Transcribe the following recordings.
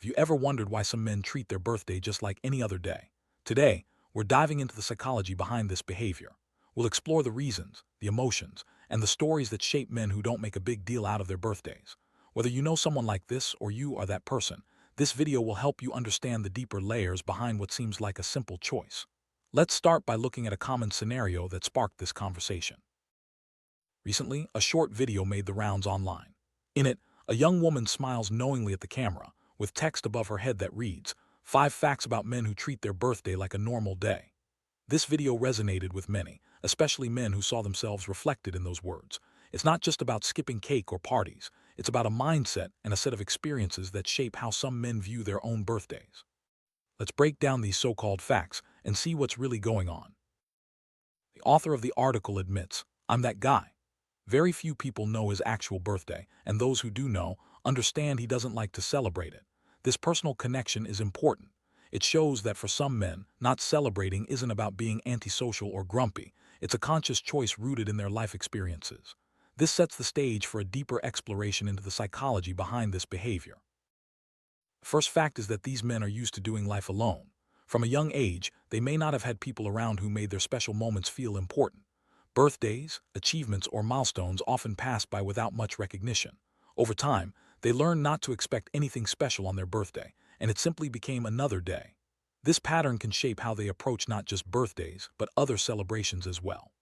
Have you ever wondered why some men treat their birthday just like any other day? Today, we're diving into the psychology behind this behavior. We'll explore the reasons, the emotions, and the stories that shape men who don't make a big deal out of their birthdays. Whether you know someone like this or you are that person, this video will help you understand the deeper layers behind what seems like a simple choice. Let's start by looking at a common scenario that sparked this conversation. Recently, a short video made the rounds online. In it, a young woman smiles knowingly at the camera, with text above her head that reads, "5 facts about men who treat their birthday like a normal day." This video resonated with many, especially men who saw themselves reflected in those words. It's not just about skipping cake or parties, it's about a mindset and a set of experiences that shape how some men view their own birthdays. Let's break down these so-called facts and see what's really going on. The author of the article admits, "I'm that guy." Very few people know his actual birthday, and those who do know understand he doesn't like to celebrate it. This personal connection is important. It shows that for some men, not celebrating isn't about being antisocial or grumpy. It's a conscious choice rooted in their life experiences. This sets the stage for a deeper exploration into the psychology behind this behavior. The first fact is that these men are used to doing life alone. From a young age, they may not have had people around who made their special moments feel important. Birthdays, achievements, or milestones often passed by without much recognition. Over time, they learned not to expect anything special on their birthday, and it simply became another day. This pattern can shape how they approach not just birthdays, but other celebrations as well.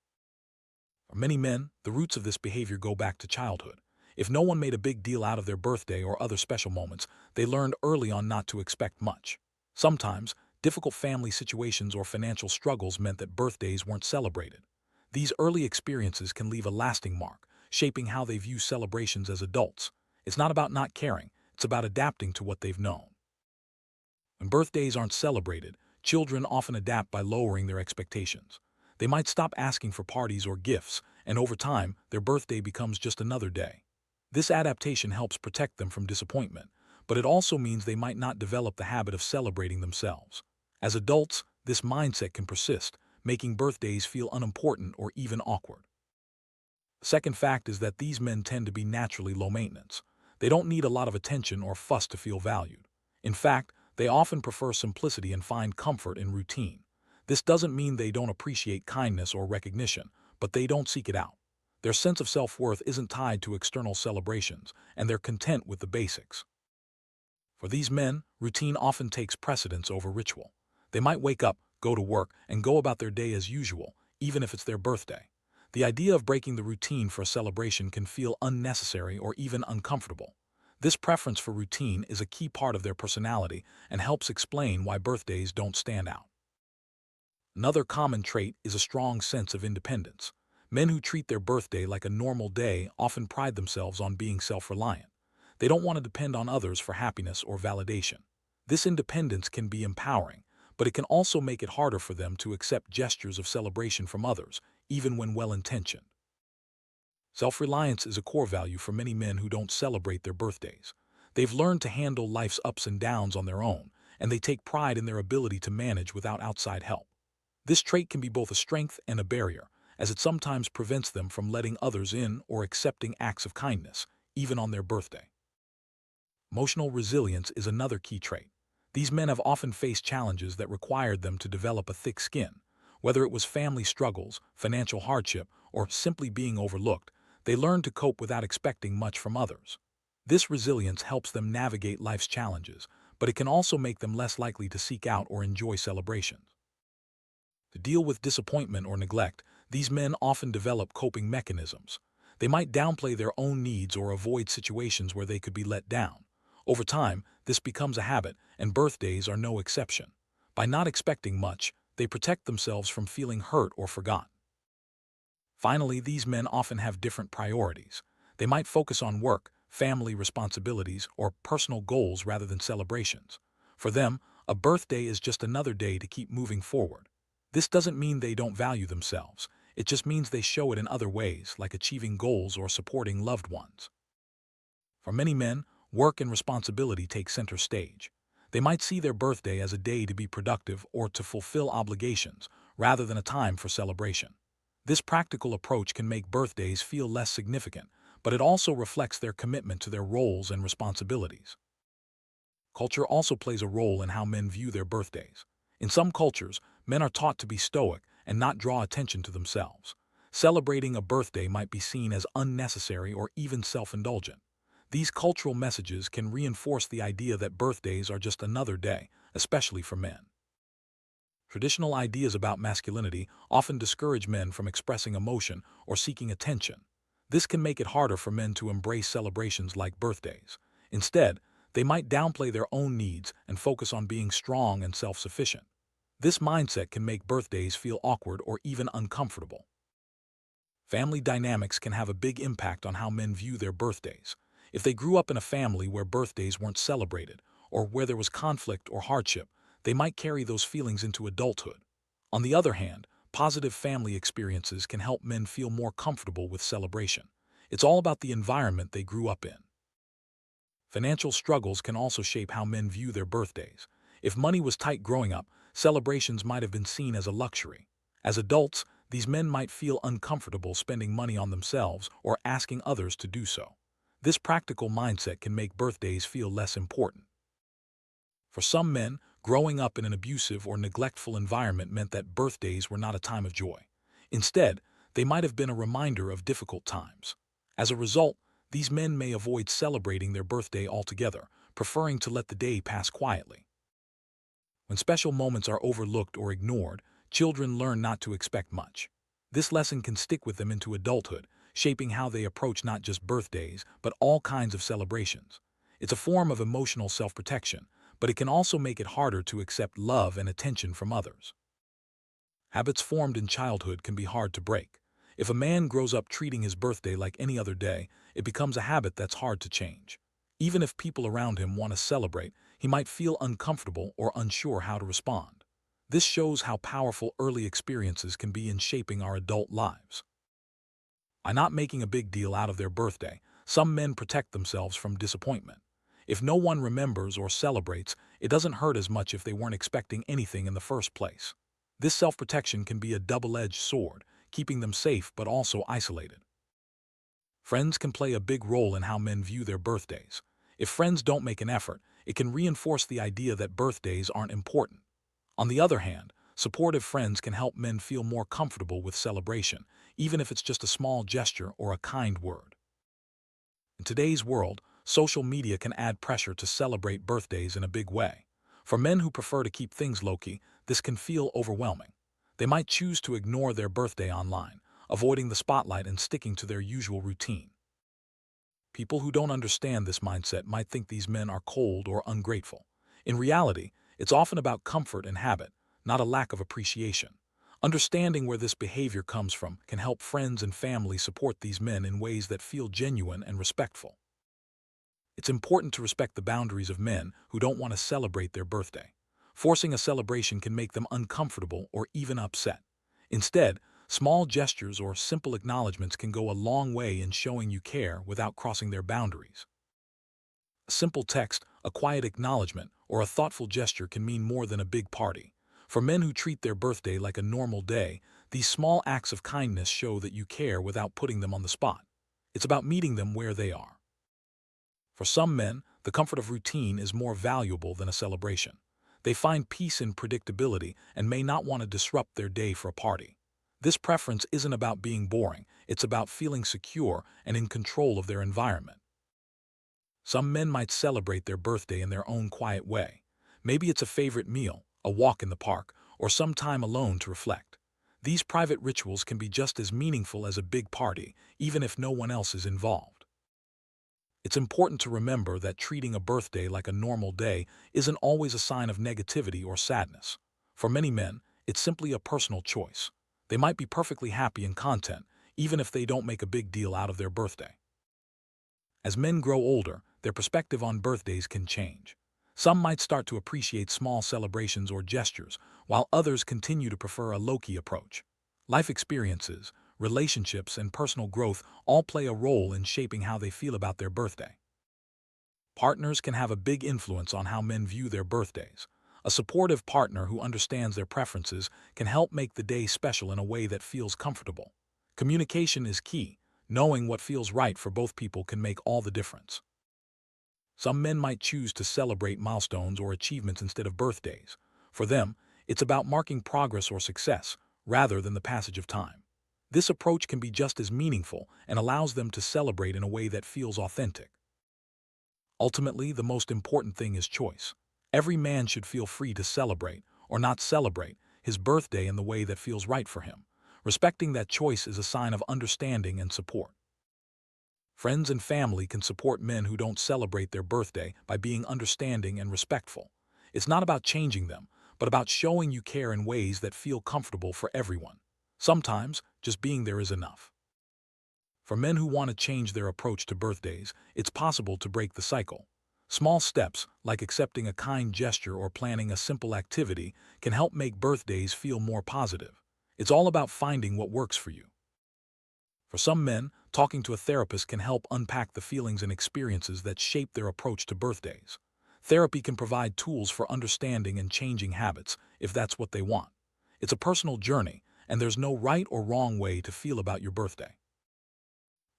For many men, the roots of this behavior go back to childhood. If no one made a big deal out of their birthday or other special moments, they learned early on not to expect much. Sometimes, difficult family situations or financial struggles meant that birthdays weren't celebrated. These early experiences can leave a lasting mark, shaping how they view celebrations as adults. It's not about not caring, it's about adapting to what they've known. When birthdays aren't celebrated, children often adapt by lowering their expectations. They might stop asking for parties or gifts, and over time, their birthday becomes just another day. This adaptation helps protect them from disappointment, but it also means they might not develop the habit of celebrating themselves. As adults, this mindset can persist, making birthdays feel unimportant or even awkward. The second fact is that these men tend to be naturally low maintenance. They don't need a lot of attention or fuss to feel valued. In fact, they often prefer simplicity and find comfort in routine. This doesn't mean they don't appreciate kindness or recognition, but they don't seek it out. Their sense of self-worth isn't tied to external celebrations, and they're content with the basics. For these men, routine often takes precedence over ritual. They might wake up, go to work, and go about their day as usual, even if it's their birthday. The idea of breaking the routine for a celebration can feel unnecessary or even uncomfortable. This preference for routine is a key part of their personality and helps explain why birthdays don't stand out. Another common trait is a strong sense of independence. Men who treat their birthday like a normal day often pride themselves on being self-reliant. They don't want to depend on others for happiness or validation. This independence can be empowering, but it can also make it harder for them to accept gestures of celebration from others, even when well-intentioned. Self-reliance is a core value for many men who don't celebrate their birthdays. They've learned to handle life's ups and downs on their own, and they take pride in their ability to manage without outside help. This trait can be both a strength and a barrier, as it sometimes prevents them from letting others in or accepting acts of kindness, even on their birthday. Emotional resilience is another key trait. These men have often faced challenges that required them to develop a thick skin. Whether it was family struggles, financial hardship, or simply being overlooked, they learned to cope without expecting much from others. This resilience helps them navigate life's challenges, but it can also make them less likely to seek out or enjoy celebrations. To deal with disappointment or neglect, these men often develop coping mechanisms. They might downplay their own needs or avoid situations where they could be let down. Over time, this becomes a habit, and birthdays are no exception. By not expecting much, they protect themselves from feeling hurt or forgotten. Finally, these men often have different priorities. They might focus on work, family responsibilities, or personal goals rather than celebrations. For them, a birthday is just another day to keep moving forward. This doesn't mean they don't value themselves. It just means they show it in other ways, like achieving goals or supporting loved ones. For many men, work and responsibility take center stage. They might see their birthday as a day to be productive or to fulfill obligations, rather than a time for celebration. This practical approach can make birthdays feel less significant, but it also reflects their commitment to their roles and responsibilities. Culture also plays a role in how men view their birthdays. In some cultures, men are taught to be stoic and not draw attention to themselves. Celebrating a birthday might be seen as unnecessary or even self-indulgent. These cultural messages can reinforce the idea that birthdays are just another day, especially for men. Traditional ideas about masculinity often discourage men from expressing emotion or seeking attention. This can make it harder for men to embrace celebrations like birthdays. Instead, they might downplay their own needs and focus on being strong and self-sufficient. This mindset can make birthdays feel awkward or even uncomfortable. Family dynamics can have a big impact on how men view their birthdays. If they grew up in a family where birthdays weren't celebrated, or where there was conflict or hardship, they might carry those feelings into adulthood. On the other hand, positive family experiences can help men feel more comfortable with celebration. It's all about the environment they grew up in. Financial struggles can also shape how men view their birthdays. If money was tight growing up, celebrations might have been seen as a luxury. As adults, these men might feel uncomfortable spending money on themselves or asking others to do so. This practical mindset can make birthdays feel less important. For some men, growing up in an abusive or neglectful environment meant that birthdays were not a time of joy. Instead, they might have been a reminder of difficult times. As a result, these men may avoid celebrating their birthday altogether, preferring to let the day pass quietly. When special moments are overlooked or ignored, children learn not to expect much. This lesson can stick with them into adulthood, shaping how they approach not just birthdays, but all kinds of celebrations. It's a form of emotional self-protection, but it can also make it harder to accept love and attention from others. Habits formed in childhood can be hard to break. If a man grows up treating his birthday like any other day, it becomes a habit that's hard to change. Even if people around him want to celebrate, he might feel uncomfortable or unsure how to respond. This shows how powerful early experiences can be in shaping our adult lives. By not making a big deal out of their birthday, some men protect themselves from disappointment. If no one remembers or celebrates, it doesn't hurt as much if they weren't expecting anything in the first place. This self-protection can be a double-edged sword, keeping them safe but also isolated. Friends can play a big role in how men view their birthdays. If friends don't make an effort, it can reinforce the idea that birthdays aren't important. On the other hand, supportive friends can help men feel more comfortable with celebration, even if it's just a small gesture or a kind word. In today's world, social media can add pressure to celebrate birthdays in a big way. For men who prefer to keep things low-key, this can feel overwhelming. They might choose to ignore their birthday online, avoiding the spotlight and sticking to their usual routine. People who don't understand this mindset might think these men are cold or ungrateful. In reality, it's often about comfort and habit, not a lack of appreciation. Understanding where this behavior comes from can help friends and family support these men in ways that feel genuine and respectful. It's important to respect the boundaries of men who don't want to celebrate their birthday. Forcing a celebration can make them uncomfortable or even upset. Instead, small gestures or simple acknowledgments can go a long way in showing you care without crossing their boundaries. A simple text, a quiet acknowledgement, or a thoughtful gesture can mean more than a big party. For men who treat their birthday like a normal day, these small acts of kindness show that you care without putting them on the spot. It's about meeting them where they are. For some men, the comfort of routine is more valuable than a celebration. They find peace in predictability and may not want to disrupt their day for a party. This preference isn't about being boring, it's about feeling secure and in control of their environment. Some men might celebrate their birthday in their own quiet way. Maybe it's a favorite meal, a walk in the park, or some time alone to reflect. These private rituals can be just as meaningful as a big party, even if no one else is involved. It's important to remember that treating a birthday like a normal day isn't always a sign of negativity or sadness. For many men, it's simply a personal choice. They might be perfectly happy in content, even if they don't make a big deal out of their birthday. As men grow older, their perspective on birthdays can change. Some might start to appreciate small celebrations or gestures, while others continue to prefer a low-key approach. Life experiences, relationships, and personal growth all play a role in shaping how they feel about their birthday. Partners can have a big influence on how men view their birthdays. A supportive partner who understands their preferences can help make the day special in a way that feels comfortable. Communication is key. Knowing what feels right for both people can make all the difference. Some men might choose to celebrate milestones or achievements instead of birthdays. For them, it's about marking progress or success, rather than the passage of time. This approach can be just as meaningful and allows them to celebrate in a way that feels authentic. Ultimately, the most important thing is choice. Every man should feel free to celebrate, or not celebrate, his birthday in the way that feels right for him. Respecting that choice is a sign of understanding and support. Friends and family can support men who don't celebrate their birthday by being understanding and respectful. It's not about changing them, but about showing you care in ways that feel comfortable for everyone. Sometimes, just being there is enough. For men who want to change their approach to birthdays, it's possible to break the cycle. Small steps, like accepting a kind gesture or planning a simple activity, can help make birthdays feel more positive. It's all about finding what works for you. For some men, talking to a therapist can help unpack the feelings and experiences that shape their approach to birthdays. Therapy can provide tools for understanding and changing habits, if that's what they want. It's a personal journey, and there's no right or wrong way to feel about your birthday.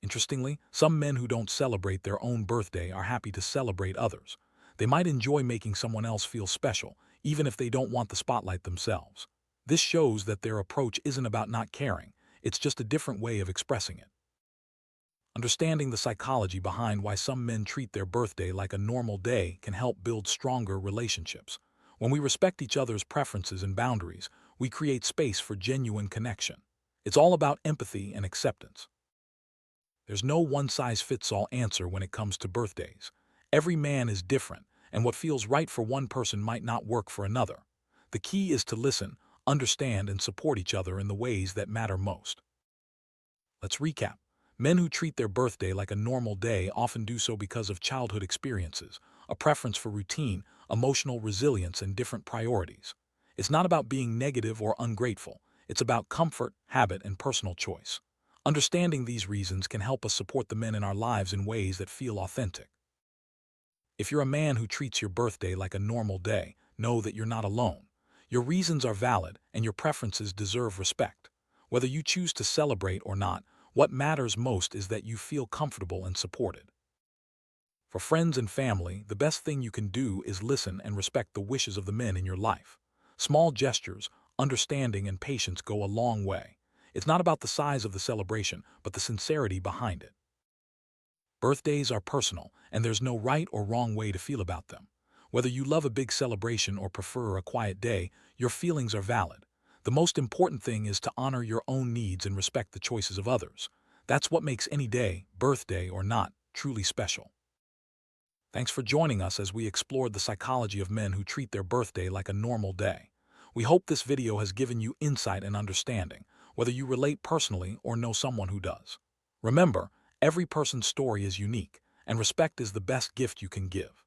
Interestingly, some men who don't celebrate their own birthday are happy to celebrate others. They might enjoy making someone else feel special, even if they don't want the spotlight themselves. This shows that their approach isn't about not caring, it's just a different way of expressing it. Understanding the psychology behind why some men treat their birthday like a normal day can help build stronger relationships. When we respect each other's preferences and boundaries, we create space for genuine connection. It's all about empathy and acceptance. There's no one-size-fits-all answer when it comes to birthdays. Every man is different, and what feels right for one person might not work for another. The key is to listen, understand, and support each other in the ways that matter most. Let's recap. Men who treat their birthday like a normal day often do so because of childhood experiences, a preference for routine, emotional resilience, and different priorities. It's not about being negative or ungrateful. It's about comfort, habit, and personal choice. Understanding these reasons can help us support the men in our lives in ways that feel authentic. If you're a man who treats your birthday like a normal day, know that you're not alone. Your reasons are valid, and your preferences deserve respect. Whether you choose to celebrate or not, what matters most is that you feel comfortable and supported. For friends and family, the best thing you can do is listen and respect the wishes of the men in your life. Small gestures, understanding, and patience go a long way. It's not about the size of the celebration, but the sincerity behind it. Birthdays are personal, and there's no right or wrong way to feel about them. Whether you love a big celebration or prefer a quiet day, your feelings are valid. The most important thing is to honor your own needs and respect the choices of others. That's what makes any day, birthday or not, truly special. Thanks for joining us as we explored the psychology of men who treat their birthday like a normal day. We hope this video has given you insight and understanding, whether you relate personally or know someone who does. Remember, every person's story is unique, and respect is the best gift you can give.